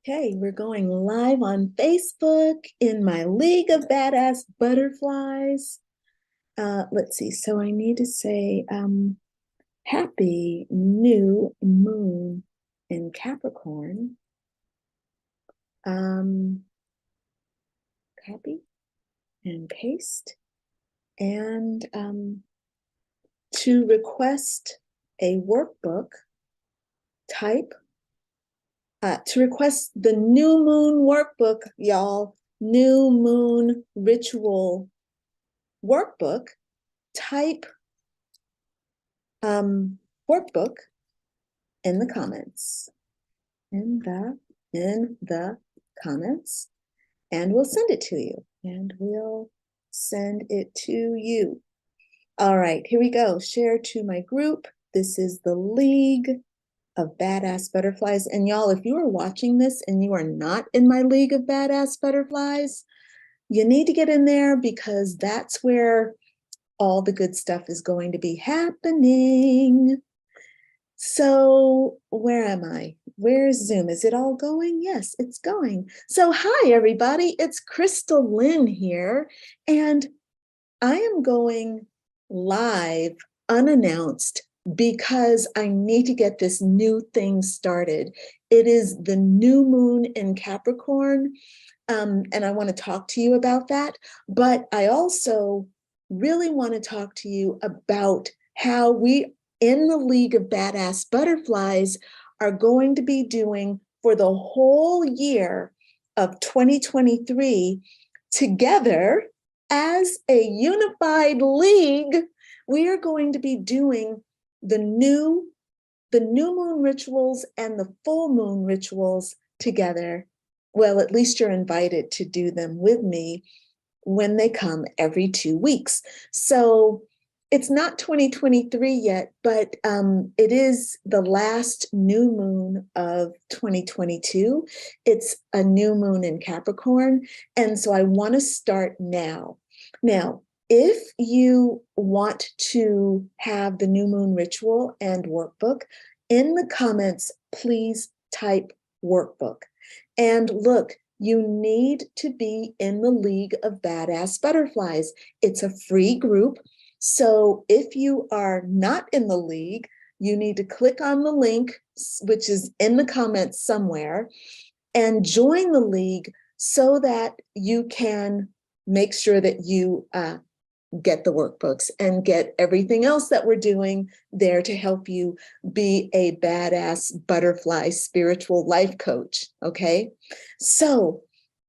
Okay, we're going live on Facebook in my League of Badass Butterflies. Let's see. So I need to say happy new moon in Capricorn. Copy and paste. And to request a workbook, type to request the new moon workbook, y'all, new moon ritual workbook, type workbook in the comments, in the comments, and we'll send it to you. All right, here we go. Share to my group. This is the League of Badass Butterflies. And y'all, if you are watching this and you are not in my League of Badass Butterflies, you need to get in there because that's where all the good stuff is going to be happening. So where am I? Where's Zoom? Is it all going? Yes, it's going. So hi, everybody. It's Crystal Lynn here, and I am going live unannounced because I need to get this new thing started. It is the new moon in Capricorn, and I want to talk to you about that. But I also really want to talk to you about how we in the League of Badass Butterflies are going to be doing for the whole year of 2023 together as a unified league. We are going to be doing the new moon rituals and the full moon rituals together. Well, at least you're invited to do them with me when they come every 2 weeks. So it's not 2023 yet, but it is the last new moon of 2022. It's a new moon in Capricorn. And so I want to start now. Now, if you want to have the new moon ritual and workbook, in the comments, please type workbook. And look, you need to be in the League of Badass Butterflies. It's a free group. So if you are not in the league, you need to click on the link, which is in the comments somewhere, and join the league so that you can make sure that you get the workbooks and get everything else that we're doing there to help you be a badass butterfly spiritual life coach, okay? So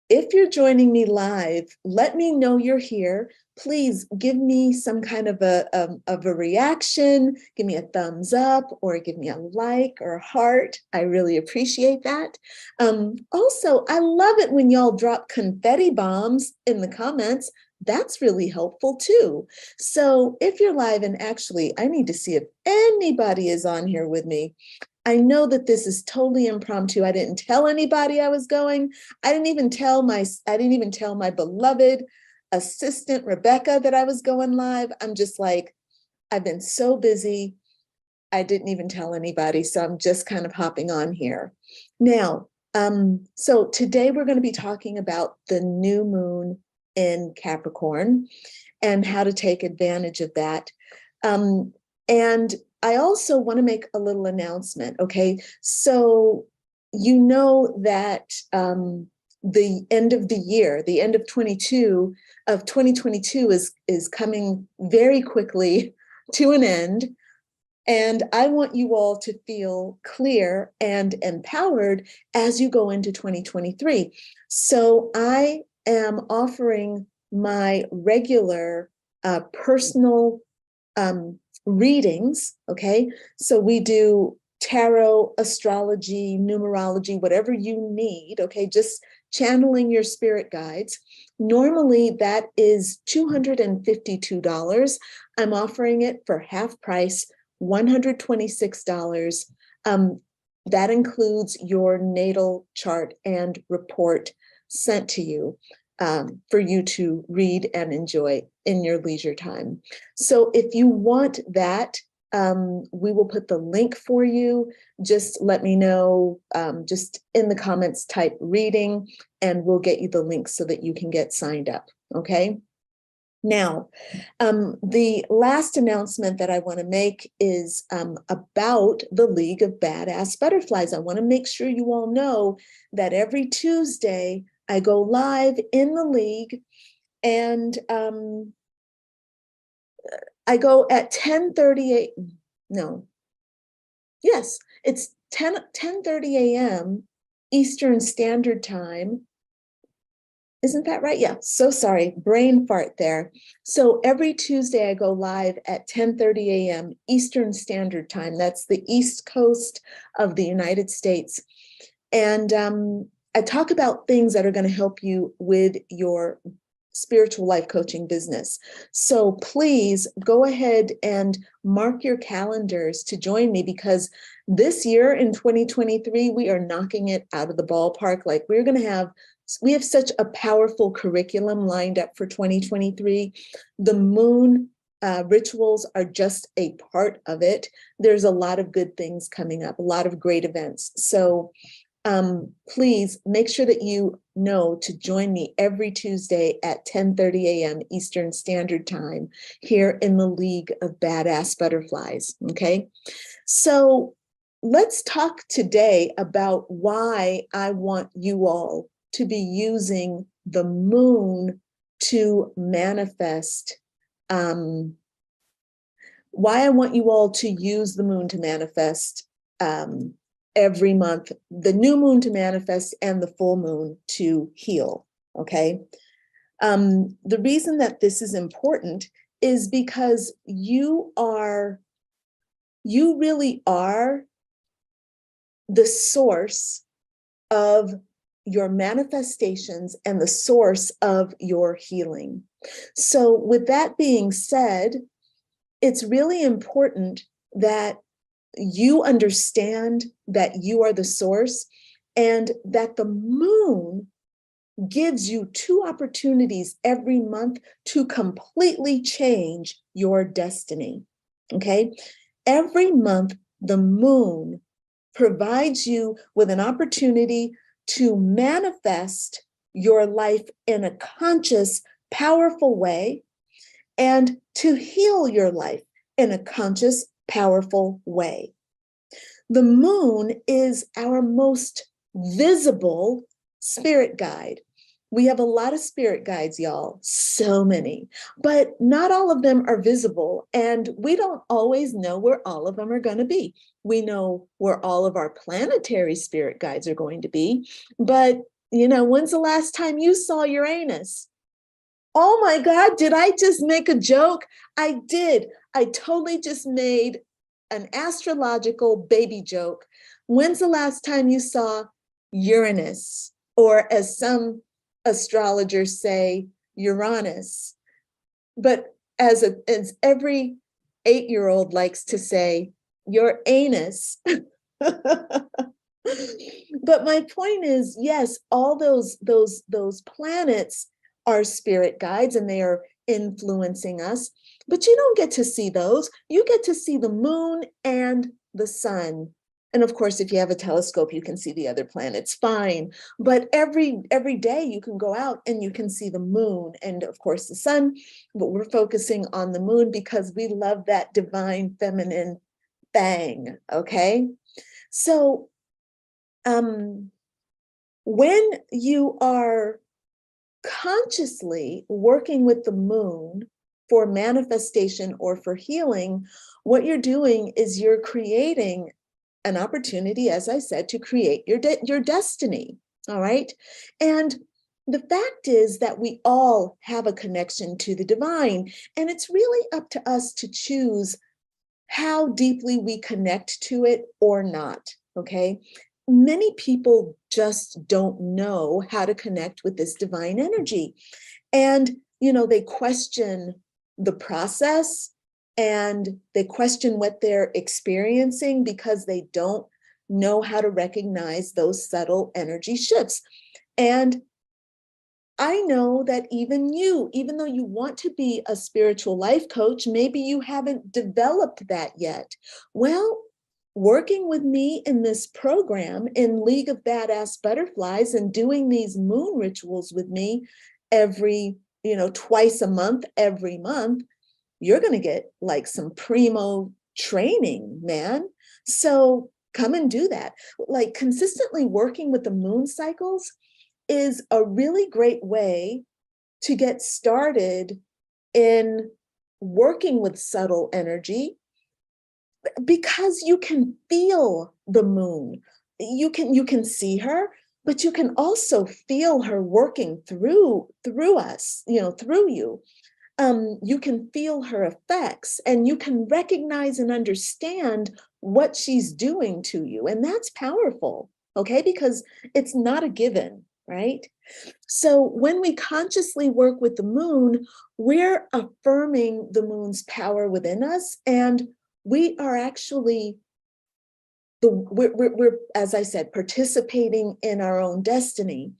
if you're joining me live, let me know you're here. Please give me some kind of a reaction. Give me a thumbs up or give me a like or a heart. I really appreciate that. Also, I love it when y'all drop confetti bombs in the comments. That's really helpful too. So if you're live, and actually, I need to see if anybody is on here with me. I know that this is totally impromptu. I didn't tell anybody I was going. I didn't even tell my beloved assistant, Rebecca, that I was going live. I'm just like, I've been so busy. I didn't even tell anybody. So I'm just kind of hopping on here. Now, so today we're going to be talking about the new moon in Capricorn and how to take advantage of that. And I also want to make a little announcement, okay? So you know that the end of the year, the end of 2022 is coming very quickly to an end. And I want you all to feel clear and empowered as you go into 2023. So I am offering my regular personal readings, okay? So we do tarot, astrology, numerology, whatever you need, okay? Just channeling your spirit guides. Normally that is $252. I'm offering it for half price, $126. That includes your natal chart and report sent to you for you to read and enjoy in your leisure time. So if you want that, We will put the link for you. Just let me know, just in the comments, type reading, and we'll get you the link so that you can get signed up, okay? Now, the last announcement that I want to make is about the League of Badass Butterflies. I want to make sure you all know that every Tuesday I go live in the League, and I go at 10:30 no, yes, it's 10:30 a.m. Eastern Standard Time. Isn't that right? Yeah, so sorry, brain fart there. So every Tuesday I go live at 10:30 a.m. Eastern Standard Time. That's the East Coast of the United States. And I talk about things that are going to help you with your spiritual life coaching business. So please go ahead and mark your calendars to join me, because this year in 2023, we are knocking it out of the ballpark. Like, we have such a powerful curriculum lined up for 2023. The moon rituals are just a part of it. There's a lot of good things coming up, a lot of great events. So please make sure that you know to join me every Tuesday at 10:30 a.m. Eastern Standard Time here in the League of Badass Butterflies, okay? So let's talk today about why I want you all to be using the moon to manifest, why I want you all to use the moon to manifest every month, the new moon to manifest and the full moon to heal, okay? The reason that this is important is because you really are the source of your manifestations and the source of your healing. So with that being said, it's really important that you understand that you are the source, and that the moon gives you two opportunities every month to completely change your destiny, okay? Every month, the moon provides you with an opportunity to manifest your life in a conscious, powerful way, and to heal your life in a conscious, powerful way. The moon is our most visible spirit guide. We have a lot of spirit guides, y'all, so many, but not all of them are visible, and we don't always know where all of them are going to be. We know where all of our planetary spirit guides are going to be, but you know, when's the last time you saw Uranus? Oh my God, did I just make a joke? I did. I totally just made an astrological baby joke. When's the last time you saw Uranus? Or as some astrologers say, Uranus. But as every 8-year-old likes to say, your anus. But my point is, yes, all those planets are spirit guides and they are influencing us, but you don't get to see those. You get to see the moon and the sun. And of course, if you have a telescope, you can see the other planets, fine. But every day you can go out and you can see the moon and of course the sun, but we're focusing on the moon because we love that divine feminine bang, okay? So when you are consciously working with the moon for manifestation or for healing, what you're doing is you're creating an opportunity, as I said, to create your destiny, all right? And the fact is that we all have a connection to the divine, and it's really up to us to choose how deeply we connect to it or not, okay? Many people just don't know how to connect with this divine energy. And, you know, they question the process and they question what they're experiencing because they don't know how to recognize those subtle energy shifts. And I know that even you, even though you want to be a spiritual life coach, maybe you haven't developed that yet. Well, working with me in this program in League of Badass Butterflies and doing these moon rituals with me every, twice a month, every month, you're going to get like some primo training, man. So come and do that. Like consistently working with the moon cycles is a really great way to get started in working with subtle energy, because you can feel the moon. You can see her, but you can also feel her working through us, through you. You can feel her effects, and you can recognize and understand what she's doing to you. And that's powerful, okay? Because it's not a given, right? So when we consciously work with the moon, we're affirming the moon's power within us, and we are actually we're, as I said, participating in our own destiny.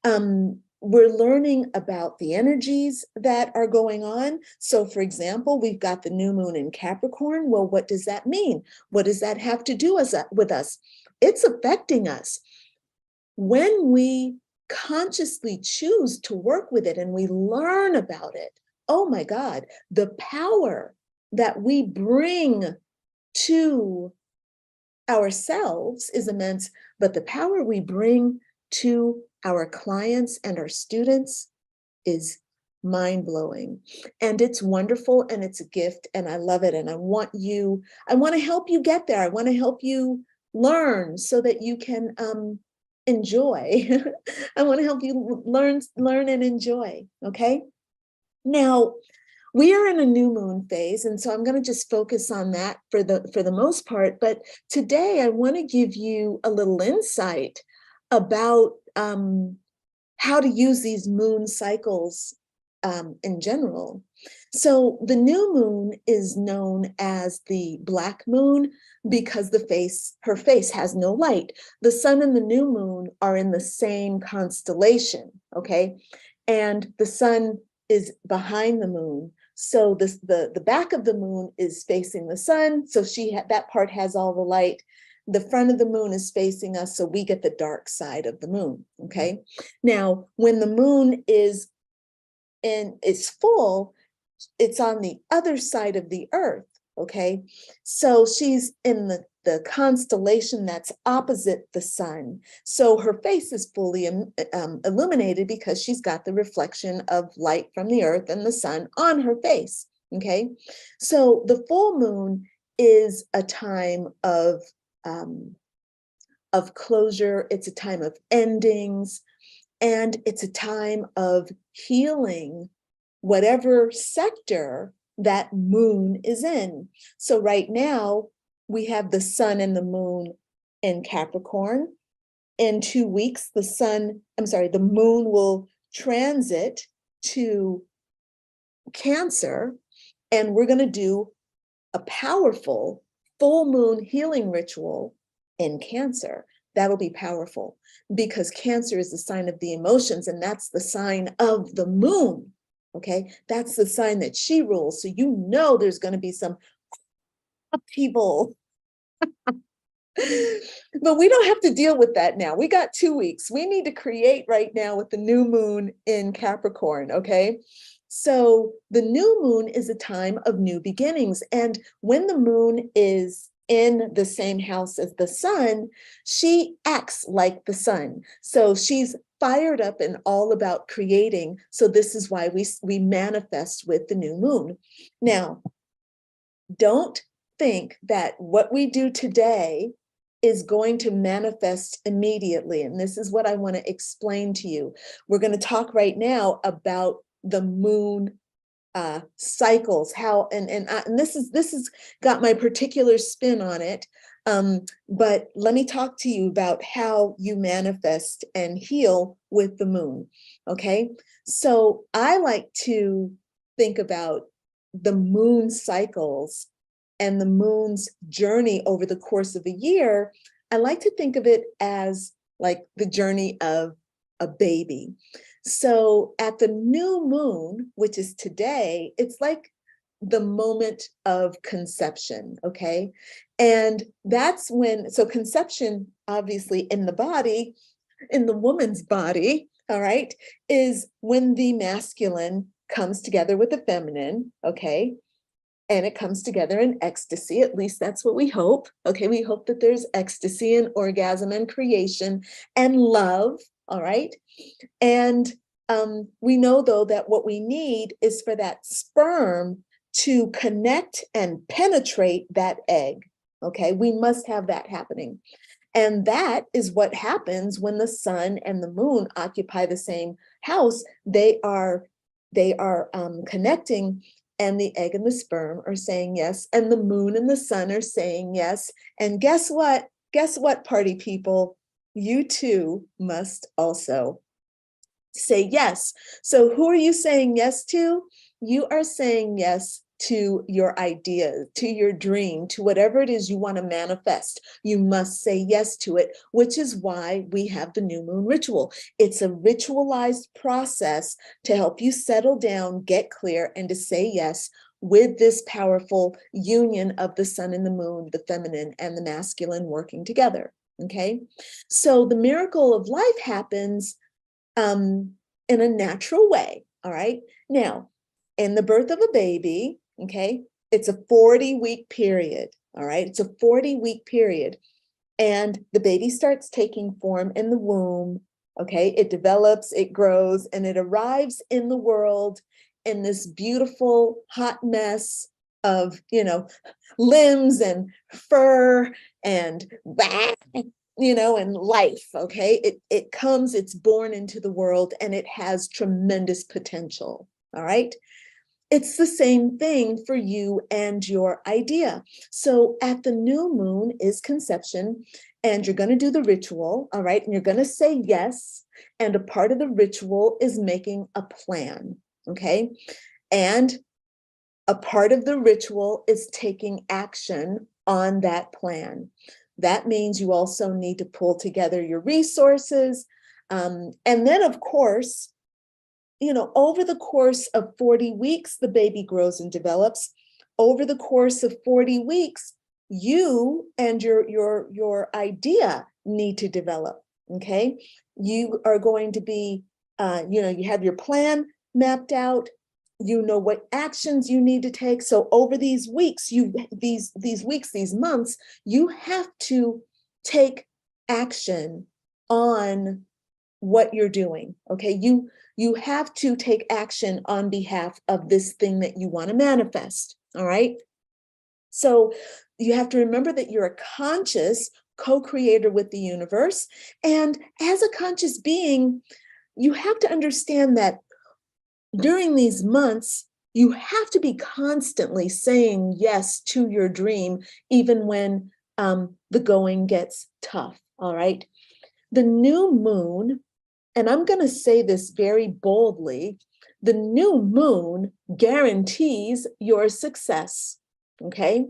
We're learning about the energies that are going on. So for example, we've got the new moon in Capricorn. Well, what does that mean? What does that have to do with us? It's affecting us. When we consciously choose to work with it and we learn about it, oh my God, the power that we bring to ourselves is immense, but the power we bring to our clients and our students is mind-blowing. And it's wonderful, and it's a gift, and I love it. And I want to help you get there. I want to help you learn so that you can enjoy. I want to help you learn and enjoy. Okay. Now, we are in a new moon phase, and so I'm going to just focus on that for the most part. But today I want to give you a little insight about how to use these moon cycles in general. So the new moon is known as the black moon because her face has no light. The sun and the new moon are in the same constellation, okay? And the sun is behind the moon. So the back of the moon is facing the sun. So that part has all the light. The front of the moon is facing us, so we get the dark side of the moon, okay? Now, when the moon is full, it's on the other side of the earth, okay? So she's in the constellation that's opposite the sun. So her face is fully illuminated because she's got the reflection of light from the earth and the sun on her face, okay? So the full moon is a time of closure. It's a time of endings, and it's a time of healing whatever sector that moon is in. So right now we have the sun and the moon in Capricorn. In 2 weeks, the moon will transit to Cancer, and we're going to do a powerful full moon healing ritual in Cancer. That'll be powerful because Cancer is the sign of the emotions, and that's the sign of the moon. Okay, that's the sign that she rules. So there's going to be some upheaval. But we don't have to deal with that now. We got 2 weeks. We need to create right now with the new moon in Capricorn, okay? So the new moon is a time of new beginnings. And when the moon is in the same house as the sun, she acts like the sun. So she's fired up and all about creating. So this is why we manifest with the new moon. Now, don't think that what we do today is going to manifest immediately. And this is what I want to explain to you. We're going to talk right now about the moon cycles, how and this is got my particular spin on it. But let me talk to you about how you manifest and heal with the moon. Okay, so I like to think about the moon cycles and the moon's journey over the course of a year. I like to think of it as like the journey of a baby. So at the new moon, which is today, it's like the moment of conception, okay? And that's when, so conception, obviously in the body, in the woman's body, all right, is when the masculine comes together with the feminine, okay? And it comes together in ecstasy. At least that's what we hope. Okay, we hope that there's ecstasy and orgasm and creation and love, all right? And we know, though, that what we need is for that sperm to connect and penetrate that egg. Okay, we must have that happening. And that is what happens when the sun and the moon occupy the same house. They are connecting, and the egg and the sperm are saying yes, and the moon and the sun are saying yes. And guess what? Guess what, party people? You too must also say yes. So who are you saying yes to? You are saying yes to your idea, to your dream, to whatever it is you want to manifest. You must say yes to it, which is why we have the new moon ritual. It's a ritualized process to help you settle down, get clear, and to say yes with this powerful union of the sun and the moon, the feminine and the masculine working together. Okay, so the miracle of life happens in a natural way. All right. Now, in the birth of a baby, okay, it's a 40-week period. All right. It's a 40-week period. And the baby starts taking form in the womb. Okay. It develops, it grows, and it arrives in the world in this beautiful hot mess of, limbs and fur and and life. Okay, it comes, it's born into the world, and it has tremendous potential. All right, it's the same thing for you and your idea. So at the new moon is conception, and you're going to do the ritual. All right, and you're going to say yes, and a part of the ritual is making a plan. Okay, and a part of the ritual is taking action on that plan. That means you also need to pull together your resources. And then, of course, over the course of 40 weeks, the baby grows and develops. Over the course of 40 weeks, you and your idea need to develop. Okay, you are going to be, you have your plan mapped out. You know what actions you need to take. So over these weeks, these months, you have to take action on what you're doing. Okay, you have to take action on behalf of this thing that you want to manifest. All right. So you have to remember that you're a conscious co-creator with the universe. And as a conscious being, you have to understand that during these months, you have to be constantly saying yes to your dream, even when the going gets tough. All right. The new moon, and I'm going to say this very boldly, the new moon guarantees your success. Okay.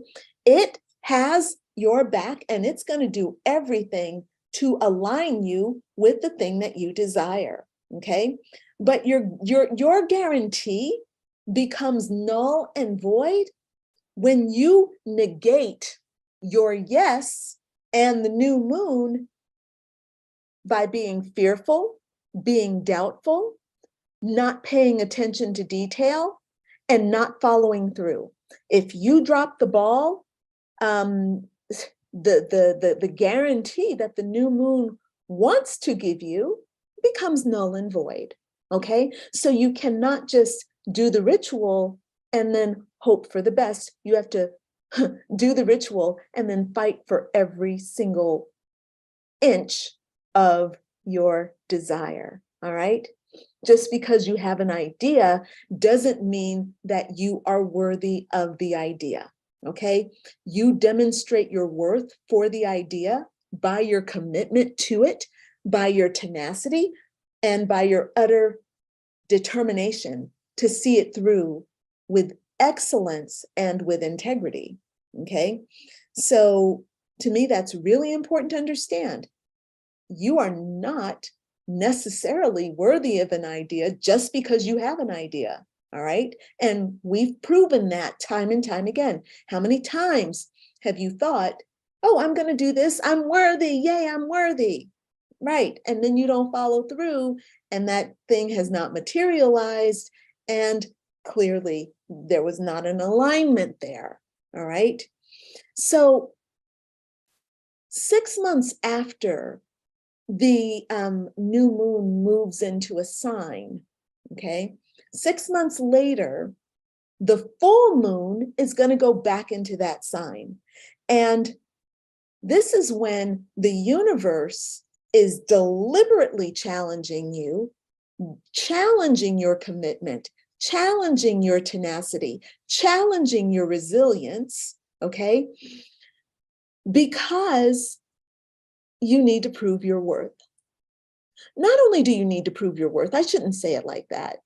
It has your back, and it's going to do everything to align you with the thing that you desire. Okay. But your guarantee becomes null and void when you negate your yes and the new moon by being fearful, being doubtful, not paying attention to detail, and not following through. If you drop the ball, the guarantee that the new moon wants to give you becomes null and void. Okay, so you cannot just do the ritual and then hope for the best. You have to do the ritual and then fight for every single inch of your desire. All right, just because you have an idea doesn't mean that you are worthy of the idea. Okay, you demonstrate your worth for the idea by your commitment to it, by your tenacity, and by your utter determination to see it through with excellence and with integrity. Okay, so to me, that's really important to understand. You are not necessarily worthy of an idea just because you have an idea. All right. And we've proven that time and time again. How many times have you thought, oh, I'm going to do this. I'm worthy. Yay, I'm worthy. Right. And then you don't follow through, and that thing has not materialized. And clearly there was not an alignment there. All right. So 6 months after the new moon moves into a sign, okay, 6 months later, the full moon is going to go back into that sign. And this is when the universe is deliberately challenging you, challenging your commitment, challenging your tenacity, challenging your resilience, okay? Because you need to prove your worth. Not only do you need to prove your worth, I shouldn't say it like that.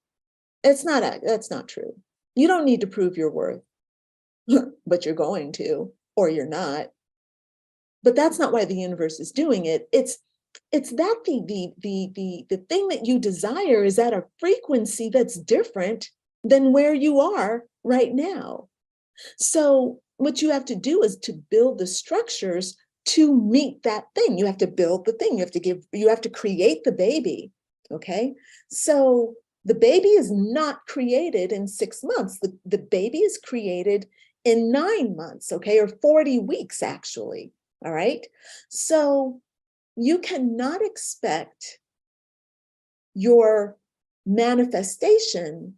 That's not true. You don't need to prove your worth, but you're going to, or you're not. But that's not why the universe is doing it. It's that the thing that you desire is at a frequency that's different than where you are right now. So what you have to do is to build the structures to meet that thing. You have to build the thing. You have to create the baby. Okay. So the baby is not created in 6 months. The baby is created in 9 months, okay, or 40 weeks actually. All right. So you cannot expect your manifestation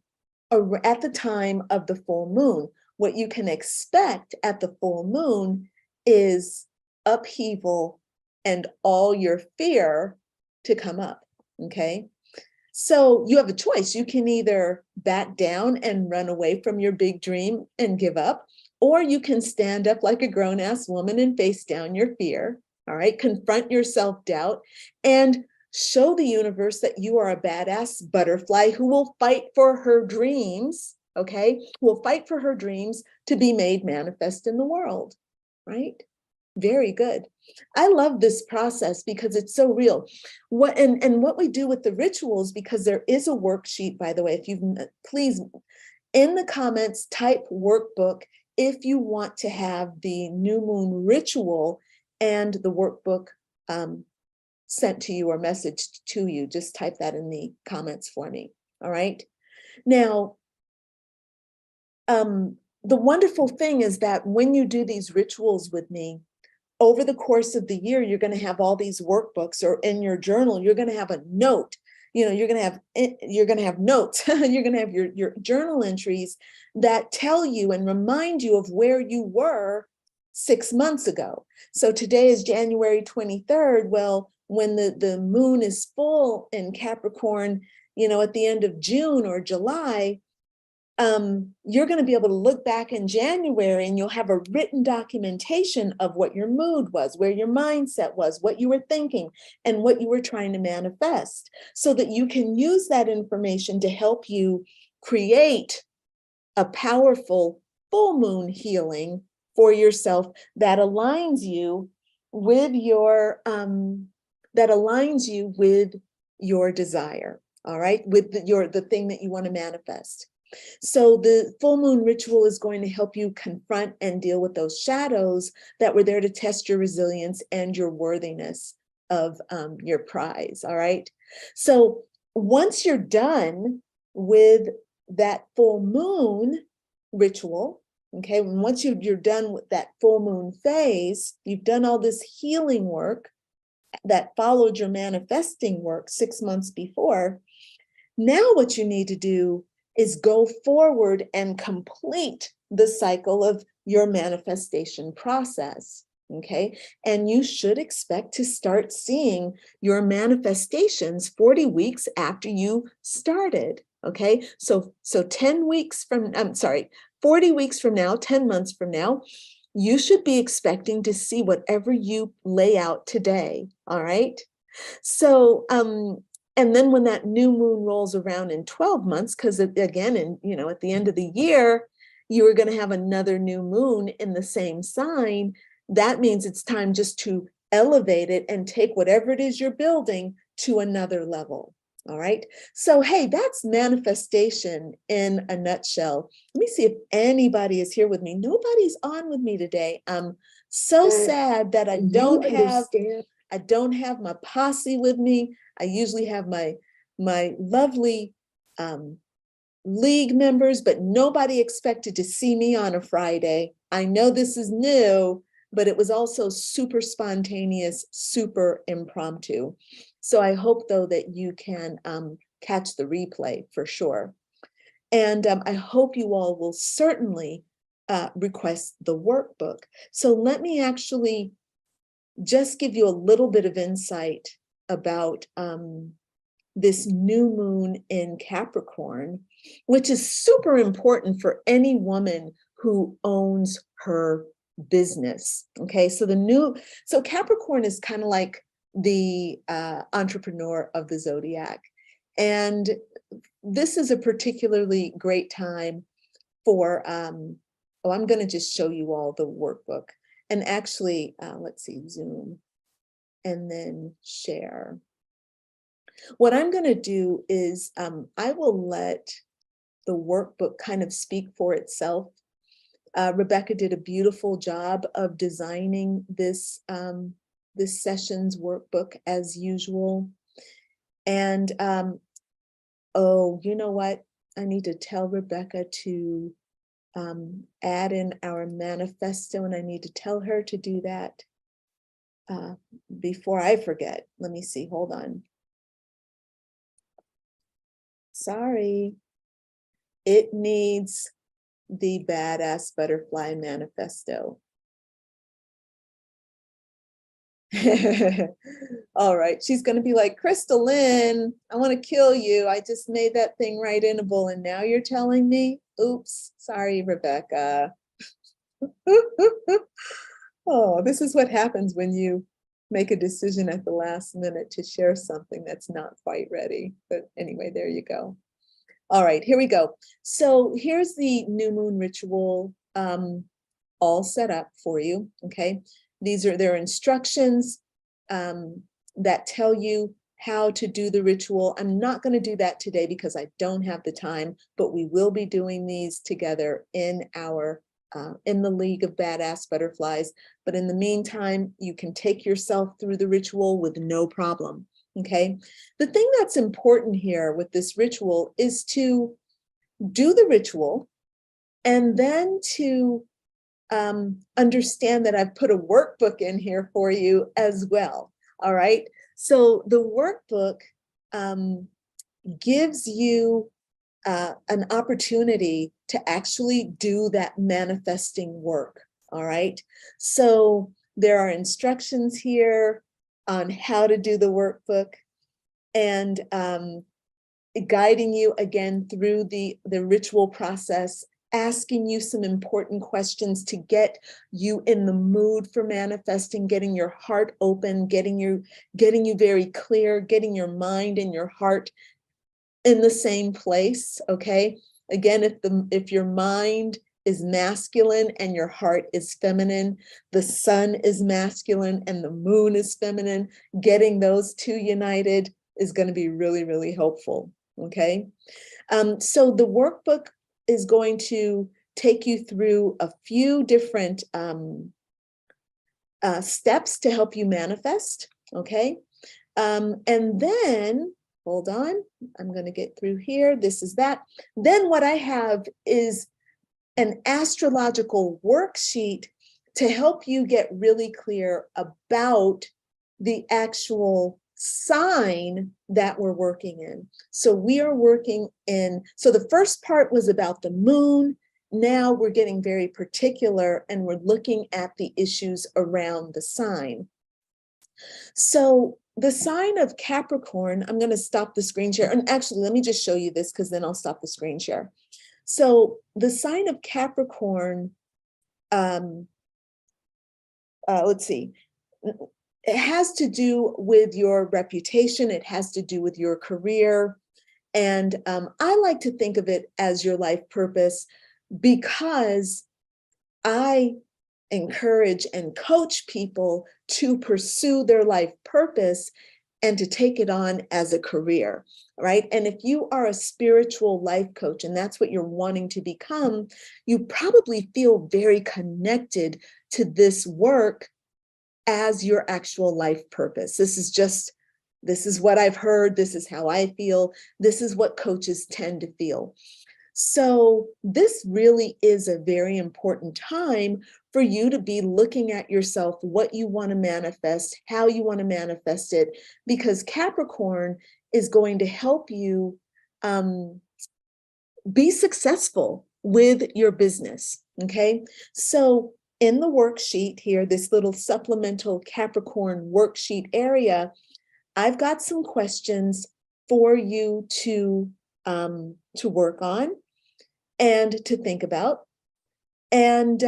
at the time of the full moon. What you can expect at the full moon is upheaval and all your fear to come up, okay? So you have a choice. You can either back down and run away from your big dream and give up, or you can stand up like a grown-ass woman and face down your fear, all right? Confront your self-doubt and show the universe that you are a badass butterfly who will fight for her dreams, okay? Who will fight for her dreams to be made manifest in the world, right? Very good. I love this process because it's so real. What we do with the rituals, because there is a worksheet, by the way, if you please in the comments type workbook if you want to have the new moon ritual and the workbook sent to you or messaged to you. Just type that in the comments for me. All right. Now, the wonderful thing is that when you do these rituals with me, over the course of the year, you're going to have all these workbooks, or in your journal, you're going to have a note. You know, you're going to have notes. You're going to have your journal entries that tell you and remind you of where you were 6 months ago. So today is January 23rd. Well, when the moon is full in Capricorn, you know, at the end of June or July, you're going to be able to look back in January and you'll have a written documentation of what your mood was, where your mindset was, what you were thinking, and what you were trying to manifest, so that you can use that information to help you create a powerful full moon healing for yourself that aligns you with your desire, all right, with the thing that you want to manifest. So the full moon ritual is going to help you confront and deal with those shadows that were there to test your resilience and your worthiness of your prize, all right? So once you're done with that full moon ritual, okay, once you're done with that full moon phase, you've done all this healing work that followed your manifesting work 6 months before. Now what you need to do is go forward and complete the cycle of your manifestation process, okay? And you should expect to start seeing your manifestations 40 weeks after you started, okay? So 40 weeks from now, 10 months from now, you should be expecting to see whatever you lay out today, all right? So, and then when that new moon rolls around in 12 months, because again, at the end of the year, you are going to have another new moon in the same sign. That means it's time just to elevate it and take whatever it is you're building to another level. All right. So, hey, that's manifestation in a nutshell. Let me see if anybody is here with me. Nobody's on with me today. I'm so sad that I don't have my posse with me. I usually have my lovely league members, but nobody expected to see me on a Friday. I know this is new, but it was also super spontaneous, super impromptu. So I hope, though, that you can catch the replay for sure. And I hope you all will certainly request the workbook. So let me actually just give you a little bit of insight about this new moon in Capricorn, which is super important for any woman who owns her business. Okay, so Capricorn is kind of like the entrepreneur of the zodiac. And this is a particularly great time for, I'm going to just show you all the workbook. And actually, let's see, Zoom, and then share. What I'm going to do is I will let the workbook kind of speak for itself. Rebecca did a beautiful job of designing this session's workbook as usual. And oh, you know what? I need to tell Rebecca to add in our manifesto, and I need to tell her to do that before I forget. Let me see, hold on. Sorry, it needs the Badass Butterfly Manifesto. All right, she's going to be like, Crystalline, I want to kill you. I just made that thing write-inable, and now you're telling me? Oops, sorry, Rebecca. Oh, this is what happens when you make a decision at the last minute to share something that's not quite ready. But anyway, there you go. All right, here we go. So here's the new moon ritual all set up for you, okay? There are instructions that tell you how to do the ritual. I'm not going to do that today because I don't have the time, but we will be doing these together in our in the League of Badass Butterflies. But in the meantime, you can take yourself through the ritual with no problem, okay? The thing that's important here with this ritual is to do the ritual and then to understand that I've put a workbook in here for you as well, all right? So the workbook gives you an opportunity to actually do that manifesting work, all right? So there are instructions here on how to do the workbook and guiding you again through the ritual process, asking you some important questions to get you in the mood for manifesting, getting your heart open, getting you very clear, getting your mind and your heart in the same place, okay? Again, if your mind is masculine and your heart is feminine, the sun is masculine and the moon is feminine, getting those two united is going to be really, really helpful, okay? So the workbook is going to take you through a few different steps to help you manifest, okay? And then, hold on, I'm going to get through here. This is that. Then what I have is an astrological worksheet to help you get really clear about the actual sign that we're working in. So we are working in, so the first part was about the moon. Now we're getting very particular and we're looking at the issues around the sign. So the sign of Capricorn, I'm going to stop the screen share. And actually, let me just show you this because then I'll stop the screen share. So the sign of Capricorn, let's see, it has to do with your reputation. It has to do with your career. And I like to think of it as your life purpose because I encourage and coach people to pursue their life purpose and to take it on as a career, right? And if you are a spiritual life coach and that's what you're wanting to become, you probably feel very connected to this work as your actual life purpose. This is what I've heard. This is how I feel. This is what coaches tend to feel. So this really is a very important time for you to be looking at yourself, what you want to manifest, how you want to manifest it, because Capricorn is going to help you be successful with your business, okay? So in the worksheet here, this little supplemental Capricorn worksheet area, I've got some questions for you to work on and to think about. And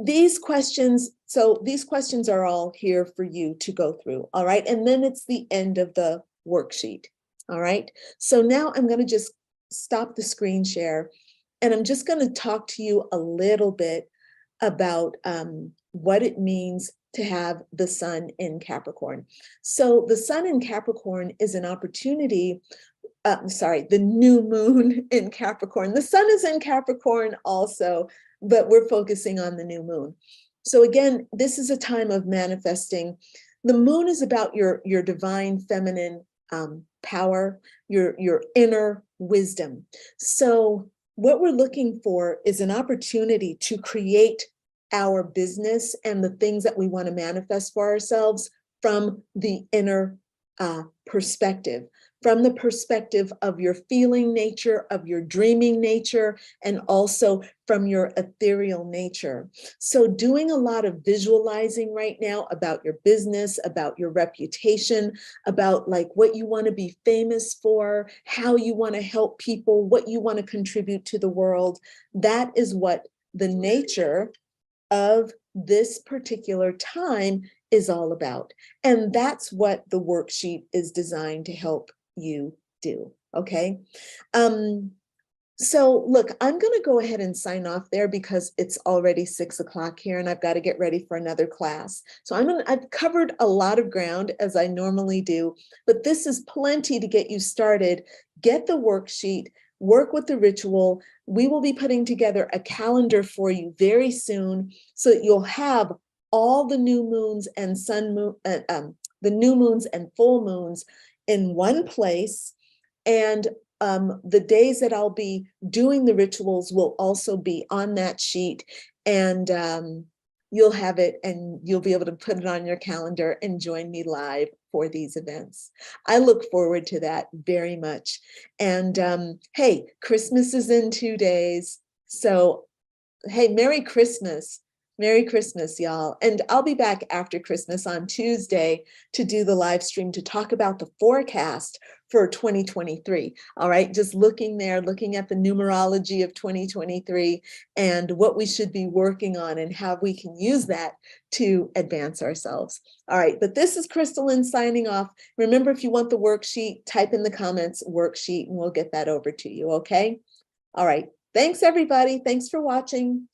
these questions are all here for you to go through, all right? And then it's the end of the worksheet, all right? So now I'm going to just stop the screen share, and I'm just going to talk to you a little bit about what it means to have the sun in Capricorn. So the sun in Capricorn is an opportunity. The new moon in Capricorn. The sun is in Capricorn also, but we're focusing on the new moon. So again, this is a time of manifesting. The moon is about your divine feminine power, your inner wisdom. So what we're looking for is an opportunity to create our business and the things that we want to manifest for ourselves from the inner perspective, from the perspective of your feeling nature, of your dreaming nature, and also from your ethereal nature. So doing a lot of visualizing right now about your business, about your reputation, about like what you want to be famous for, how you want to help people, what you want to contribute to the world. That is what the nature of this particular time is all about. And that's what the worksheet is designed to help you do, okay? So look, I'm going to go ahead and sign off there because it's already 6 o'clock here and I've got to get ready for another class. So I've covered a lot of ground as I normally do, but this is plenty to get you started. Get the worksheet, work with the ritual. We will be putting together a calendar for you very soon so that you'll have all the new moons and the new moons and full moons in one place. And the days that I'll be doing the rituals will also be on that sheet, and you'll have it and you'll be able to put it on your calendar and join me live for these events. I look forward to that very much. And hey, Christmas is in 2 days. So hey, Merry Christmas. Merry Christmas, y'all. And I'll be back after Christmas on Tuesday to do the live stream to talk about the forecast for 2023. All right, just looking at the numerology of 2023 and what we should be working on and how we can use that to advance ourselves. All right, but this is Crystalline signing off. Remember, if you want the worksheet, type in the comments worksheet and we'll get that over to you, okay? All right, thanks everybody. Thanks for watching.